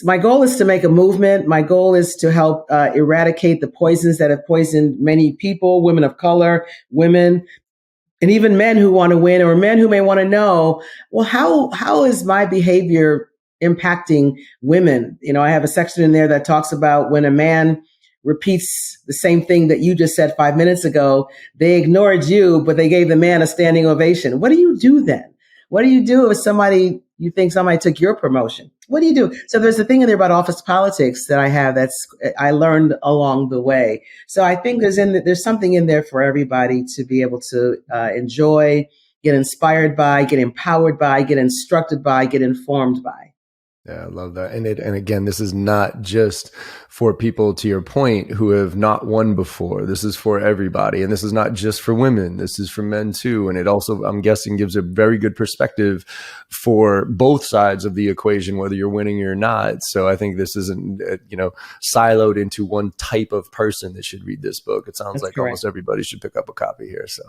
my goal is to make a movement. My goal is to help eradicate the poisons that have poisoned many people, women of color, women, and even men who want to win, or men who may want to know, well, how is my behavior impacting women? I have a section in there that talks about when a man repeats the same thing that you just said 5 minutes ago, they ignored you, but they gave the man a standing ovation. What do you do then? What do you do if you think somebody took your promotion? What do you do? So there's a thing in there about office politics that I learned along the way. So I think there's something in there for everybody to be able to enjoy, get inspired by, get empowered by, get instructed by, get informed by. Yeah, I love that. And again, this is not just for people, to your point, who have not won before. This is for everybody. And this is not just for women. This is for men too. And it also, I'm guessing, gives a very good perspective for both sides of the equation, whether you're winning or not. So I think this isn't, siloed into one type of person that should read this book. It sounds like almost everybody should pick up a copy here. So.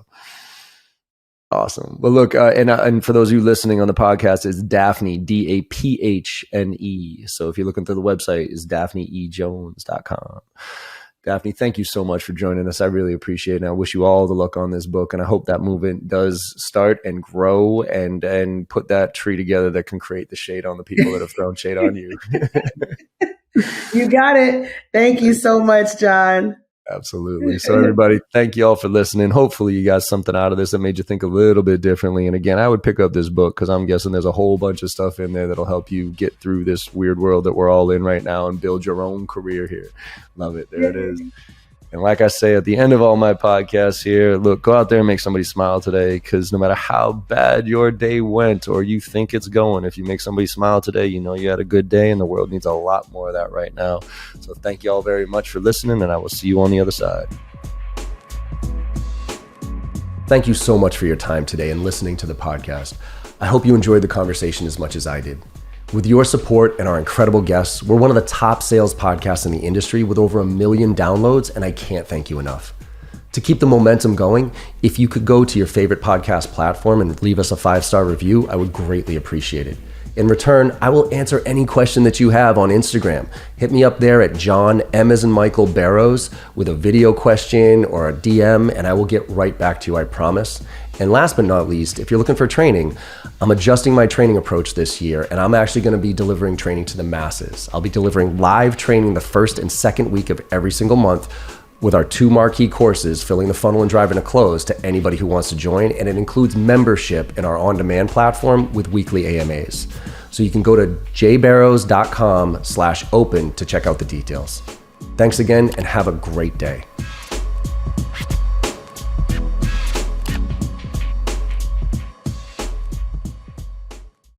Awesome. Well, look, and for those of you listening on the podcast, it's Daphne, Daphne. So if you're looking through the website, it's DaphneEJones.com. Daphne, thank you so much for joining us. I really appreciate it. And I wish you all the luck on this book. And I hope that movement does start and grow and put that tree together that can create the shade on the people that have thrown shade on you. You got it. Thank you so much, John. Absolutely. So everybody, thank you all for listening. Hopefully you got something out of this that made you think a little bit differently. And again, I would pick up this book because I'm guessing there's a whole bunch of stuff in there that'll help you get through this weird world that we're all in right now and build your own career here. Love it. There it is. And like I say at the end of all my podcasts here, look, go out there and make somebody smile today, because no matter how bad your day went or you think it's going, if you make somebody smile today, you know you had a good day, and the world needs a lot more of that right now. So thank you all very much for listening, and I will see you on the other side. Thank you so much for your time today and listening to the podcast. I hope you enjoyed the conversation as much as I did. With your support and our incredible guests, we're one of the top sales podcasts in the industry with over 1 million downloads, and I can't thank you enough. To keep the momentum going, if you could go to your favorite podcast platform and leave us a 5-star review, I would greatly appreciate it. In return, I will answer any question that you have on Instagram. Hit me up there at John M as in Michael Barrows with a video question or a DM, and I will get right back to you, I promise. And last but not least, if you're looking for training, I'm adjusting my training approach this year, and I'm actually going to be delivering training to the masses. I'll be delivering live training the first and second week of every single month with our 2 marquee courses, Filling the Funnel and Driving to Close, to anybody who wants to join. And it includes membership in our on-demand platform with weekly AMAs. So you can go to jbarrows.com/open to check out the details. Thanks again, and have a great day.